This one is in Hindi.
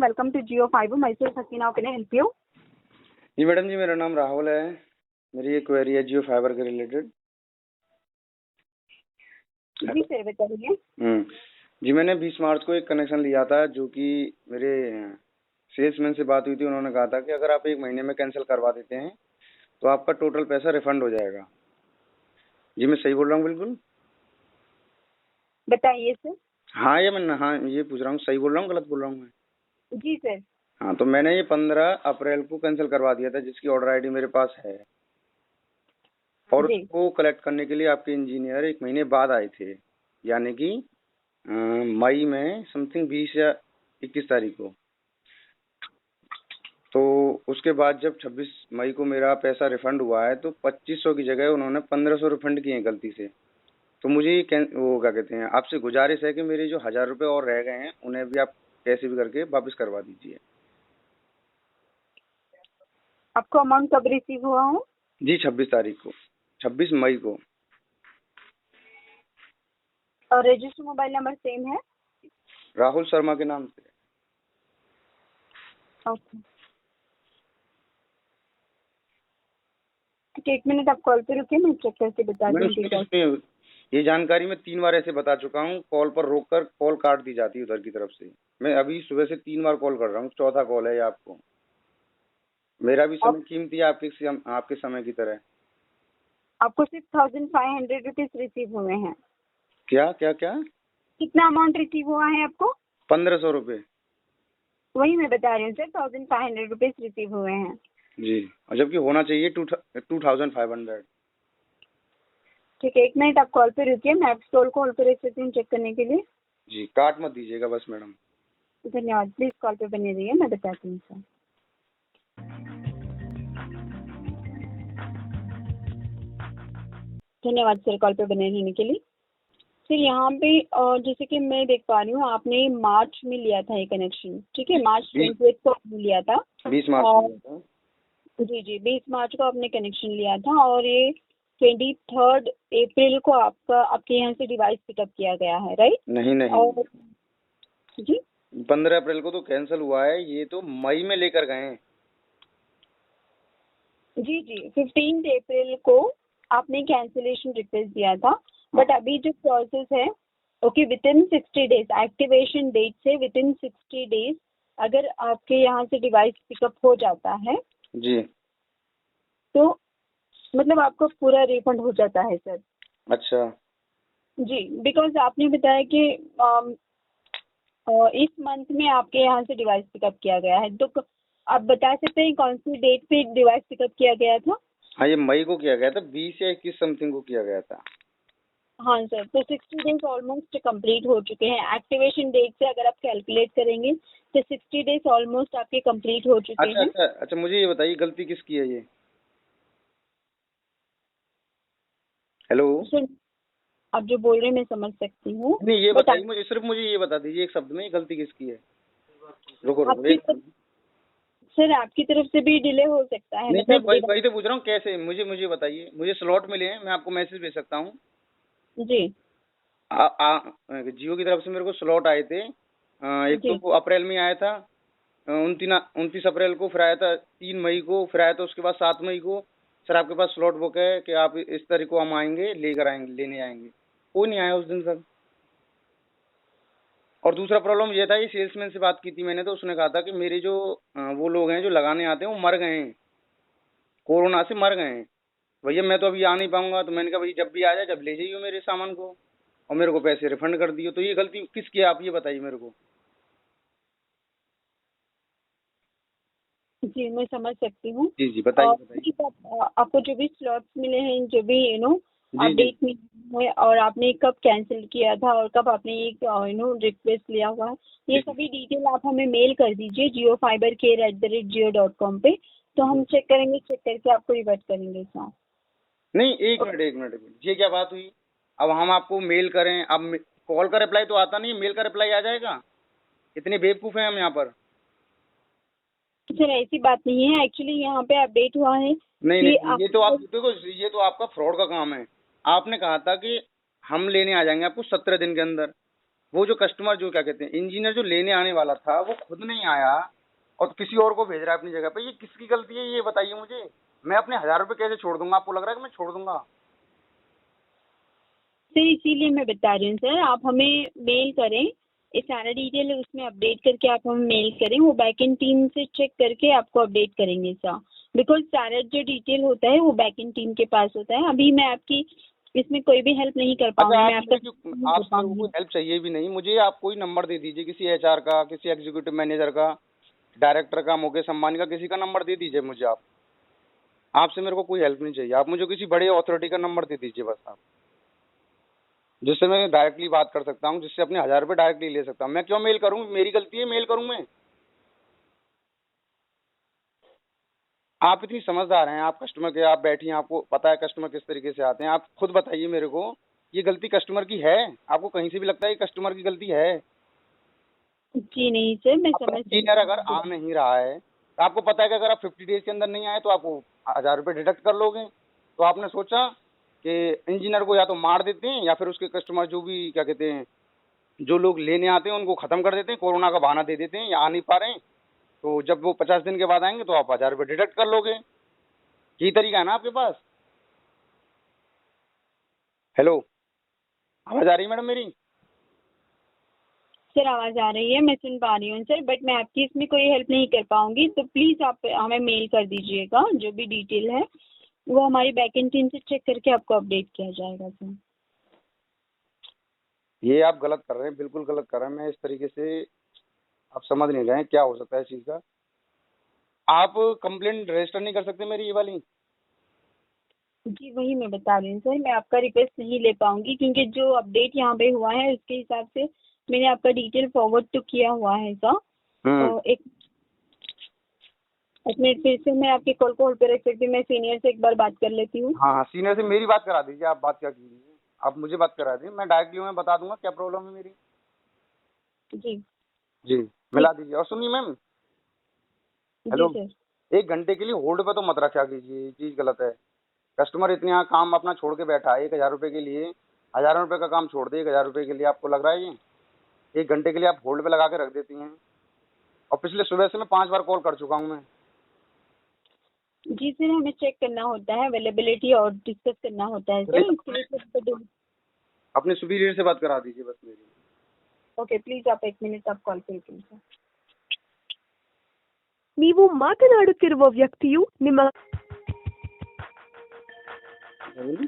Welcome to Jio Fiber. Myself Hasina. How can I help you? जी मैडम जी, मेरा नाम राहुल है। मेरी एक क्वेरी है जियो फाइबर के रिलेटेड। जी सर, बताइए। जी, मैंने 20 मार्च को एक कनेक्शन लिया था, जो कि मेरे सेल्समैन से बात हुई थी। उन्होंने कहा था कि अगर आप 1 महीने में कैंसिल करवा देते हैं तो आपका टोटल पैसा रिफंड हो जाएगा। जी, मैं सही बोल रहा हूँ बिल्कुल? बताइए सर। हाँ, ये पूछ रहा हूँ, सही बोल रहा हूँ गलत बोल रहा हूँ मैं? जी सर। हाँ, तो मैंने ये 15 अप्रैल को कैंसिल करवा दिया था, जिसकी ऑर्डर आईडी मेरे पास है। और जी। उसको कलेक्ट करने के लिए आपके इंजीनियर 1 महीने बाद आए थे, यानी कि मई में समथिंग 20 या 21 तारीख को। तो उसके बाद जब 26 मई को मेरा पैसा रिफंड हुआ है, तो 2500 की जगह उन्होंने 1500 रिफंड किए हैं गलती से। तो मुझे वो क्या कहते हैं, आपसे गुजारिश है कि मेरे जो 1000 रुपये और रह गए हैं उन्हें भी आप कैसे भी करके वापस करवा दीजिए। आपको अमाउंट कब रिसीव हुआ हो? जी, 26 तारीख को, 26 मई को। और रजिस्टर मोबाइल नंबर सेम है? राहुल शर्मा के नाम से। ओके, ठीक है, 1 मिनट आप कॉल पे रुकिए, मैं चेक करके बता दूंगी। ये जानकारी मैं 3 बार ऐसे बता चुका हूँ, कॉल पर रोक कर कॉल काट दी जाती है उधर की तरफ से। मैं अभी सुबह से 3 बार कॉल कर रहा हूँ, चौथा कॉल है ये आपको। मेरा भी समय कीमती है आपके समय की तरह। आपको 6500 रुपीज रिसीव हुए हैं। क्या क्या क्या? कितना अमाउंट रिसीव हुआ है आपको? 1500 रुपये। वही मैं बता रही हूँ सर, 1500 रुपीज रिसीव हुए हैं। जी, और जबकि होना चाहिए 2500। ठीक है, 1 मिनट आप कॉल पे रुकिए, मैं स्टॉल कॉल पे रख सकती हूँ चेक करने के लिए। जी, काट मत दीजिएगा बस मैडम। धन्यवाद, प्लीज कॉल पे बने रहिए, मैं बताती हूँ सर। धन्यवाद सर, कॉल पे बने रहने के लिए। सर यहाँ पे जैसे कि मैं देख पा रही हूँ, आपने मार्च में लिया था ये कनेक्शन, ठीक है, मार्च 28 को आपने लिया था। 20 मार्च को लिया था। जी, 20 मार्च को आपने कनेक्शन लिया था, और ये 23 अप्रैल को आपके यहाँ से डिवाइस पिकअप किया गया है, राइट? नहीं और जी, 15 अप्रैल को तो कैंसिल हुआ है, ये तो मई में लेकर गए हैं। जी 15 अप्रैल को आपने कैंसिलेशन रिक्वेस्ट दिया था, बट अभी जो प्रोसेस है, okay, within 60 days, activation date से विदिन 60 डेज अगर आपके यहाँ से डिवाइस पिकअप हो जाता है जी, तो मतलब आपको पूरा रिफंड हो जाता है सर। अच्छा जी, बिकॉज आपने बताया कि इस मंथ में आपके यहाँ से डिवाइस पिकअप किया गया है, तो आप बता सकते हैं कौन सी डेट पे डिवाइस पिकअप किया गया था? हाँ, ये मई को किया गया था, 20 या 21 समथिंग को किया गया था। हाँ सर, तो 60 डेज ऑलमोस्ट कंप्लीट हो चुके हैं। एक्टिवेशन डेट से अगर आप कैलकुलेट करेंगे तो 60 डेज ऑलमोस्ट आपके कंप्लीट हो चुके हैं। अच्छा, मुझे ये बताइए गलती किसकी है ये? हेलो? सर, आप जो बोल रहे हैं मैं समझ सकती हूँ। नहीं, ये बताइए मुझे, सिर्फ मुझे ये बता दीजिए एक शब्द में, ये गलती किसकी है? रुको एक सर, आपकी तरफ से भी डिले हो सकता है। नहीं, मतलब वही तो पूछ रहा हूँ, कैसे? मुझे बताइए। मुझे स्लॉट मिले हैं, मैं आपको मैसेज भेज सकता हूँ। जी, जियो की तरफ से मेरे को स्लॉट आए थे। एक तो अप्रैल में आया था, 29 अप्रैल को, फिर आया था 3 मई को, फिर आया था उसके बाद 7 मई को। सर, आपके पास स्लॉट बुक है कि आप इस तारीख को हम आएंगे, लेने आएंगे। कोई नहीं आया उस दिन सर। और दूसरा प्रॉब्लम ये था, ये सेल्समैन से बात की थी मैंने, तो उसने कहा था कि मेरे जो वो लोग हैं जो लगाने आते हैं वो मर गए हैं, कोरोना से मर गए हैं। भैया मैं तो अभी आ नहीं पाऊंगा। तो मैंने कहा भाई जब भी आ जाए, जब ले जाइए मेरे सामान को, और मेरे को पैसे रिफंड कर दिए। तो ये गलती किसकी है, आप ये बताइए मेरे को। जी, मैं समझ सकती हूँ। जी, बताइए। आपको जो भी स्लॉट्स मिले हैं, जो भी जी अपडेट मिले हैं, और आपने कब कैंसिल किया था और कब आपने एक रिक्वेस्ट लिया हुआ है, ये सभी डिटेल आप हमें मेल कर दीजिए jiofibercare@jio.com पे, तो हम चेक करके आपको रिवर्ट करेंगे सर। नहीं, एक मिनट, ये क्या बात हुई? अब हम आपको मेल करें, अब कॉल का रिप्लाई तो आता नहीं, मेल का रिप्लाई आ जाएगा? इतने बेवकूफ हैं हम यहाँ पर? सर, ऐसी बात नहीं है, एक्चुअली यहाँ पे अपडेट हुआ है। नहीं, ये तो आप देखो, ये तो आपका फ्रॉड का काम है। आपने कहा था कि हम लेने आ जाएंगे आपको 17 दिन के अंदर। वो जो कस्टमर जो क्या कहते हैं इंजीनियर जो लेने आने वाला था वो खुद नहीं आया और किसी और को भेज रहा है अपनी जगह पे, ये किसकी गलती है ये बताइए मुझे। मैं अपने 1000 रुपये कैसे छोड़ दूंगा? आपको लग रहा है कि मैं छोड़ दूंगा? सर इसीलिए मैं बता रही हूँ सर, आप हमें मेल करें, ये सारा डिटेल है उसमें अपडेट करके आप हमें मेल करें, वो बैकएंड टीम से चेक करके आपको अपडेट करेंगे सर। बिकॉज सारा जो डिटेल होता है वो बैकएंड टीम के पास होता है। अभी मैं आपकी इसमें कोई भी हेल्प नहीं कर अच्छा, पाऊंगी, मैं आप आपका मेरे को कोई हेल्प चाहिए भी नहीं मुझे, आप कोई नंबर दे दीजिए किसी HR का, किसी एग्जीक्यूटिव मैनेजर का, डायरेक्टर का, मुकेश अंबानी का, किसी का नंबर दे दीजिए मुझे। आप आपसे मेरे को कोई हेल्प नहीं चाहिए, आप मुझे किसी बड़े अथॉरिटी का नंबर दे दीजिए बस आप, जिससे मैं डायरेक्टली बात कर सकता हूँ, जिससे अपने 1000 रुपये डायरेक्टली ले सकता हूँ। मैं क्यों मेल करूँ? मेरी गलती है मेल करूँ मैं? आप इतनी समझदार हैं, आप कस्टमर के, आप बैठी हैं, आपको पता है कस्टमर किस तरीके से आते हैं। आप खुद बताइए मेरे को, ये गलती कस्टमर की है? आपको कहीं से भी लगता है ये कस्टमर की गलती है? जी नहीं सर, मैं आपका समझ इंजीनियर अगर सकती आ नहीं रहा है तो आपको पता है कि अगर आप 50 डेज के अंदर नहीं आए तो आपको 1000 रुपये डिडक्ट कर लोगे। तो आपने सोचा कि इंजीनियर को या तो मार देते हैं या फिर उसके कस्टमर जो भी क्या कहते हैं, जो लोग लेने आते हैं उनको खत्म कर देते हैं, कोरोना का बहाना दे देते हैं या आ नहीं पा रहे हैं, तो जब वो 50 दिन के बाद आएंगे तो आप 1000 रुपये डिडक्ट कर लोगे। यही तरीका है ना आपके पास? हेलो, आवाज आ रही है मैडम मेरी? सर, आवाज़ आ रही है, मैं सुन पा रही हूँ सर, बट मैं आपकी इसमें कोई हेल्प नहीं कर पाऊंगी, तो प्लीज़ आप हमें मेल कर दीजिएगा, जो भी डिटेल है वो हमारी बैकएंड टीम से चेक करके आपको अपडेट किया जाएगा सर। ये आप गलत कर रहे हैं, बिल्कुल गलत कर रहे हैं। मैं इस तरीके से आप समझ नहीं रहे हैं क्या हो सकता है इस चीज़ का। आप कंप्लेंट रजिस्टर नहीं कर सकते मेरी ये वाली? जी वही मैं बता रही हूँ सर, मैं आपका रिक्वेस्ट नहीं ले पाऊंगी क्योंकि जो अपडेट यहाँ पे हुआ है उसके हिसाब से मैंने आपका डिटेल फॉरवर्ड तो किया हुआ है सर। तो एक मिनट, फिर से मैं आपके कॉल को होल्ड पे रख सकती हूँ, मैं सीनियर से एक बार बात कर लेती हूँ। हाँ हाँ, सीनियर से मेरी बात करा दीजिए, आप बात क्या कीजिए, आप मुझे बात करा दीजिए, मैं डायरेक्टली मैं बता दूंगा क्या प्रॉब्लम है मेरी। जी जी, मिला दीजिए। और सुनिए मैम, जी हेलो, सर। 1 घंटे के लिए होल्ड पे तो मत रखा कीजिए, ये चीज़ गलत है। कस्टमर इतने यहाँ काम अपना छोड़ के बैठा है 1000 रुपये के लिए, हज़ारों रुपये का काम छोड़ दे 1000 रुपये के लिए, आपको लग रहा है ये? 1 घंटे के लिए आप होल्ड पे लगा के रख देती हैं। और पिछले सुबह से मैं 5 बार कॉल कर चुका हूँ मैं। जी सर, हमें चेक करना होता है अवेलेबिलिटी और डिस्कस करना होता है सर, इसके लिए सर। अपने सुपीरियर से बात करा दीजिए बस मेरी। ओके, प्लीज आप 1 मिनट आप कॉल पे ಇರಿ ಸರ್। ನೀವು ಮಾತನಾಡುತ್ತಿರುವ ವ್ಯಕ್ತಿಯು ನಿಮ್ಮ बोलिए।